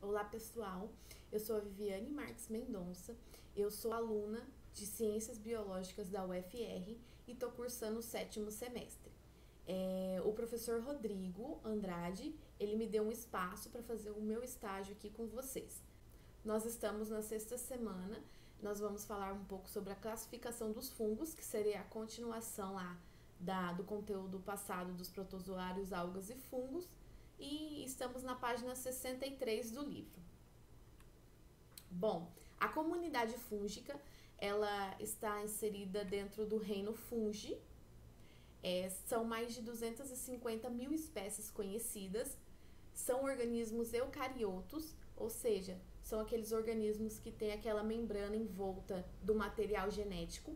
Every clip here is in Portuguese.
Olá pessoal, eu sou a Viviane Marques Mendonça, eu sou aluna de Ciências Biológicas da UFR e estou cursando o 7º semestre. O professor Rodrigo Andrade, ele me deu um espaço para fazer o meu estágio aqui com vocês. Nós estamos na 6ª semana, nós vamos falar um pouco sobre a classificação dos fungos, que seria a continuação lá do conteúdo passado dos protozoários, algas e fungos, e estamos na página 63 do livro. Bom, a comunidade fúngica, ela está inserida dentro do reino Fungi. São mais de 250 mil espécies conhecidas, são organismos eucariotos, ou seja, são aqueles organismos que têm aquela membrana em volta do material genético,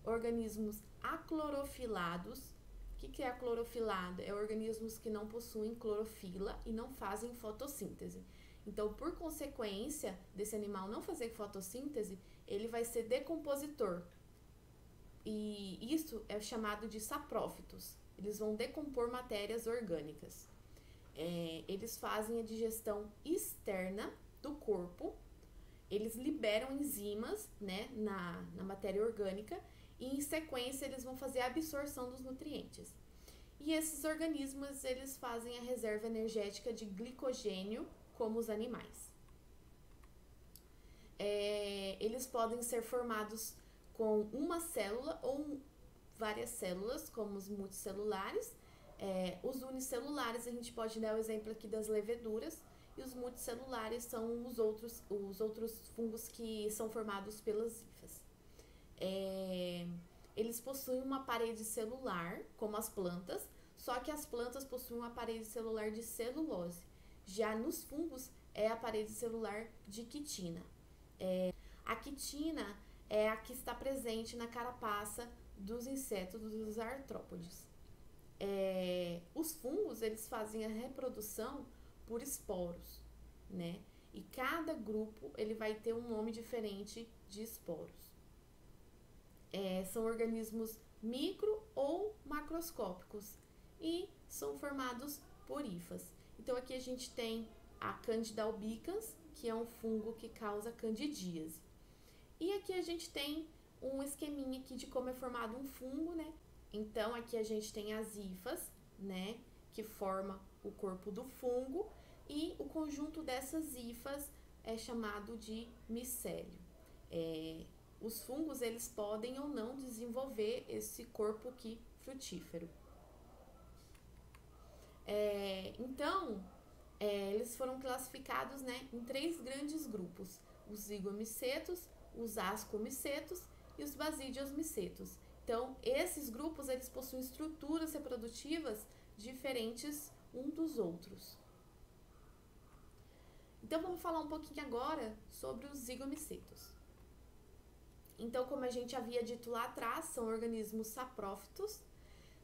organismos aclorofilados. O que é aclorofilado? É organismos que não possuem clorofila e não fazem fotossíntese. Então, por consequência desse animal não fazer fotossíntese, ele vai ser decompositor. E isso é chamado de saprófitos. Eles vão decompor matérias orgânicas. Eles fazem a digestão externa do corpo, eles liberam enzimas, né, na matéria orgânica, e em sequência eles vão fazer a absorção dos nutrientes. E esses organismos, eles fazem a reserva energética de glicogênio, como os animais. Eles podem ser formados com uma célula ou várias células, como os multicelulares. Os unicelulares, a gente pode dar o exemplo aqui das leveduras, e os multicelulares são os outros fungos que são formados pelas hifas. Eles possuem uma parede celular, como as plantas, só que as plantas possuem uma parede celular de celulose. Já nos fungos é a parede celular de quitina. A quitina é a que está presente na carapaça dos insetos, dos artrópodes. Os fungos, eles fazem a reprodução por esporos, né? E cada grupo ele vai ter um nome diferente de esporos. São organismos micro ou macroscópicos e são formados por hifas. Então aqui a gente tem a Candida albicans, que é um fungo que causa candidíase. E aqui a gente tem um esqueminha aqui de como é formado um fungo, né? Então aqui a gente tem as hifas, né, que forma o corpo do fungo, e o conjunto dessas hifas é chamado de micélio. Os fungos, eles podem ou não desenvolver esse corpo aqui frutífero. Eles foram classificados, né, em 3 grandes grupos: os zigomicetos, os ascomicetos e os basidiosmicetos. Então, esses grupos, eles possuem estruturas reprodutivas diferentes um dos outros. Então, vamos falar um pouquinho agora sobre os zigomicetos. Então, como a gente havia dito lá atrás, são organismos saprófitos,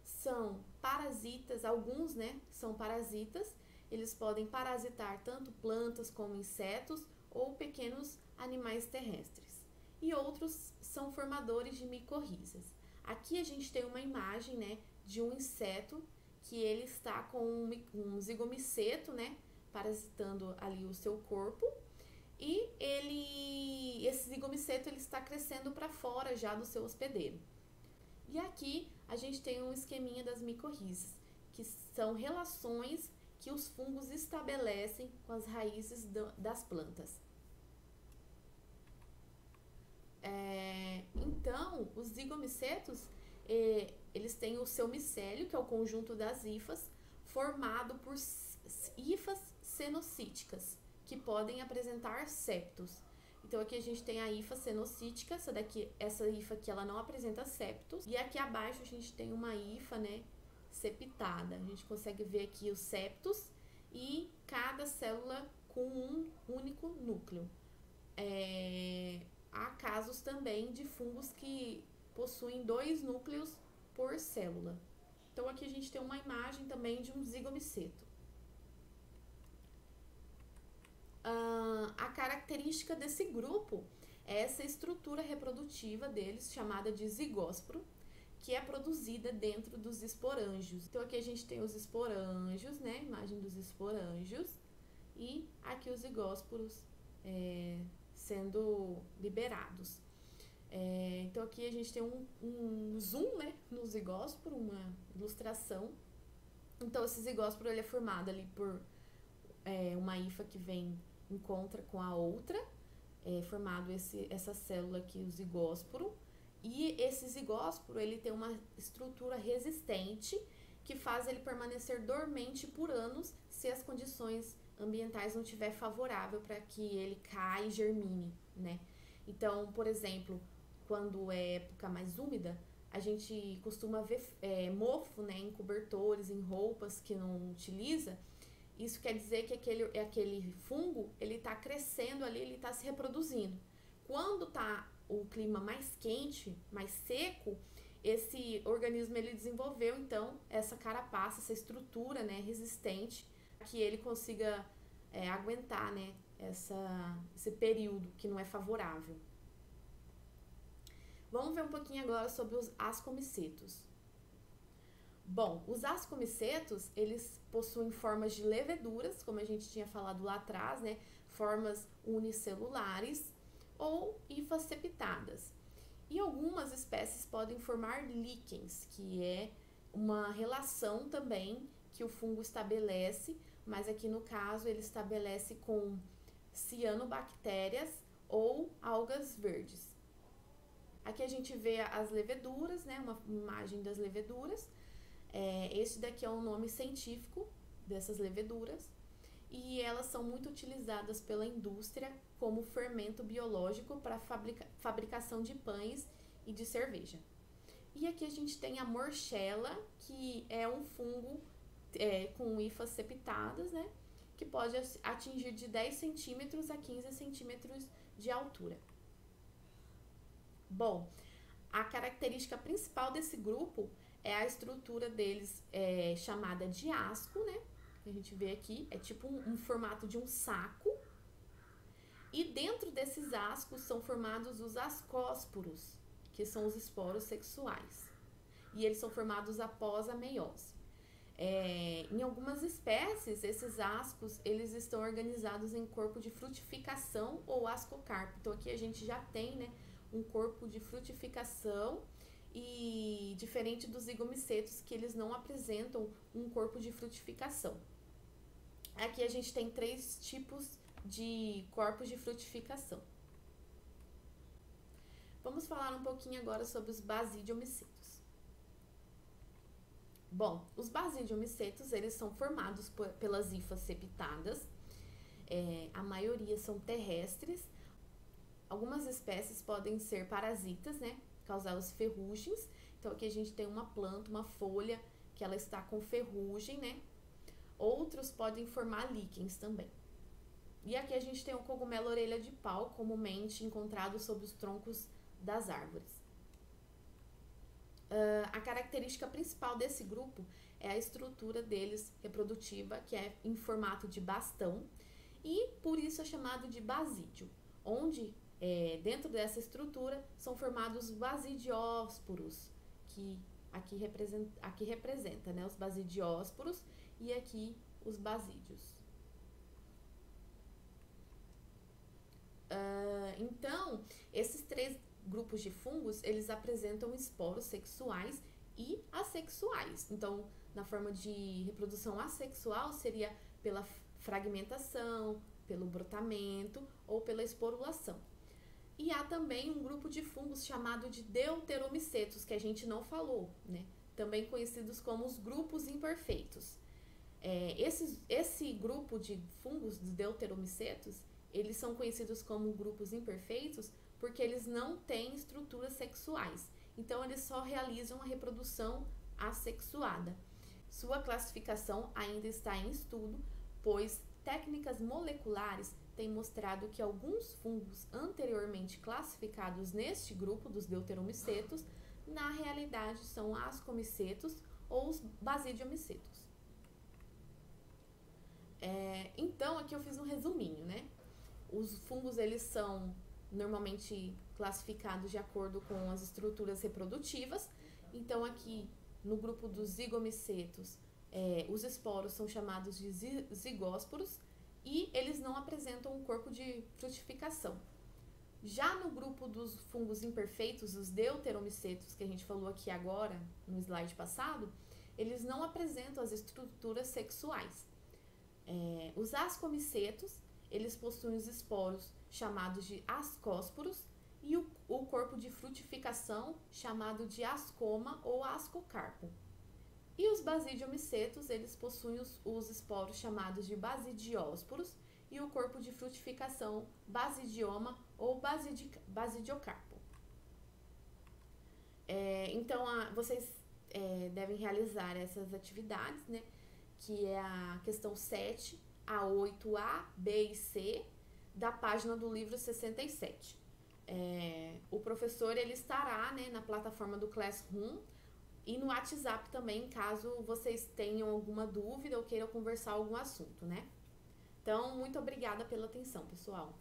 são parasitas, alguns, né, são parasitas. Eles podem parasitar tanto plantas como insetos ou pequenos animais terrestres. E outros são formadores de micorrizas. Aqui a gente tem uma imagem, né, de um inseto que ele está com um zigomiceto, né, parasitando ali o seu corpo, e esse zigomiceto, ele está crescendo para fora já do seu hospedeiro. E aqui a gente tem um esqueminha das micorrizas, que são relações que os fungos estabelecem com as raízes das plantas. Então, os zigomicetos, eles têm o seu micélio, que é o conjunto das hifas, formado por hifas cenocíticas, que podem apresentar septos. Então, aqui a gente tem a hifa cenocítica, essa hifa aqui, ela não apresenta septos. E aqui abaixo a gente tem uma hifa, né, septada. A gente consegue ver aqui os septos e cada célula com um único núcleo. Há casos também de fungos que possuem 2 núcleos por célula. Então, aqui a gente tem uma imagem também de um zigomiceto. A característica desse grupo é essa estrutura reprodutiva deles, chamada de zigósporo, que é produzida dentro dos esporângios. Então, aqui a gente tem os esporângios, né? Imagem dos esporângios. E aqui os zigósporos sendo liberados. Então aqui a gente tem um zoom, né, no zigósporo, uma ilustração. Então esse zigósporo ele é formado ali por uma hifa que encontra com a outra, formado essa célula aqui, o zigósporo. E esse zigósporo ele tem uma estrutura resistente que faz ele permanecer dormente por anos se as condições ambientais não estiver favorável para que ele caia e germine, né? Então, por exemplo, quando é época mais úmida, a gente costuma ver mofo, né, em cobertores, em roupas que não utiliza. Isso quer dizer que aquele fungo, ele está crescendo ali, ele está se reproduzindo. Quando está o clima mais quente, mais seco, esse organismo ele desenvolveu então essa carapaça, essa estrutura, né, resistente, que ele consiga aguentar, né, esse período que não é favorável. Vamos ver um pouquinho agora sobre os ascomicetos. Bom, os ascomicetos, eles possuem formas de leveduras, como a gente tinha falado lá atrás, né, formas unicelulares ou hifas septadas. E algumas espécies podem formar líquens, que é uma relação também que o fungo estabelece, mas aqui no caso ele estabelece com cianobactérias ou algas verdes. Aqui a gente vê as leveduras, né, uma imagem das leveduras. Este daqui é o nome científico dessas leveduras. E elas são muito utilizadas pela indústria como fermento biológico para fabricação de pães e de cerveja. E aqui a gente tem a morchela, que é um fungo com hifas septadas, né, que pode atingir de 10 centímetros a 15 centímetros de altura. Bom, a característica principal desse grupo é a estrutura deles chamada de asco, né? A gente vê aqui, é tipo um formato de um saco. E dentro desses ascos são formados os ascósporos, que são os esporos sexuais. E eles são formados após a meiose. Em algumas espécies, esses ascos, eles estão organizados em corpo de frutificação ou ascocarpo. Então aqui a gente já tem, né, um corpo de frutificação, e diferente dos zigomicetos, que eles não apresentam um corpo de frutificação. Aqui a gente tem 3 tipos de corpos de frutificação. Vamos falar um pouquinho agora sobre os basidiomicetos. Bom, os basidiomicetos, eles são formados pelas hifas septadas. A maioria são terrestres. Algumas espécies podem ser parasitas, né, causar os ferrugens. Então aqui a gente tem uma planta, uma folha, que ela está com ferrugem, né. Outros podem formar líquens também. E aqui a gente tem o cogumelo orelha de pau, comumente encontrado sob os troncos das árvores. A característica principal desse grupo é a estrutura deles reprodutiva, que é em formato de bastão, e por isso é chamado de basídio, onde dentro dessa estrutura são formados basidiósporos, que aqui representa, né, os basidiósporos, e aqui os basídios. Então, esses 3 grupos de fungos, eles apresentam esporos sexuais e assexuais. Então, na forma de reprodução assexual, seria pela fragmentação, pelo brotamento ou pela esporulação. E há também um grupo de fungos chamado de deuteromicetos, que a gente não falou, né? Também conhecidos como os grupos imperfeitos. Esse grupo de fungos, de deuteromicetos, eles são conhecidos como grupos imperfeitos porque eles não têm estruturas sexuais. Então, eles só realizam a reprodução assexuada. Sua classificação ainda está em estudo, pois técnicas moleculares têm mostrado que alguns fungos anteriormente classificados neste grupo dos deuteromicetos, na realidade são ascomicetos ou os basidiomicetos. Então, aqui eu fiz um resuminho, né? Os fungos, eles são normalmente classificados de acordo com as estruturas reprodutivas. Então, aqui no grupo dos zigomicetos, os esporos são chamados de zigósporos, e eles não apresentam um corpo de frutificação. Já no grupo dos fungos imperfeitos, os deuteromicetos, que a gente falou aqui agora, no slide passado, eles não apresentam as estruturas sexuais. Os ascomicetos, eles possuem os esporos chamados de ascósporos e o corpo de frutificação chamado de ascoma ou ascocarpo. E os basidiomicetos, eles possuem os esporos chamados de basidiósporos e o corpo de frutificação basidioma ou basidiocarpo. Então, vocês devem realizar essas atividades, né? Que é a questão 7, a 8A, B e C, da página do livro 67. O professor ele estará, né, na plataforma do Classroom e no WhatsApp também, caso vocês tenham alguma dúvida ou queiram conversar algum assunto, né? Então, muito obrigada pela atenção, pessoal.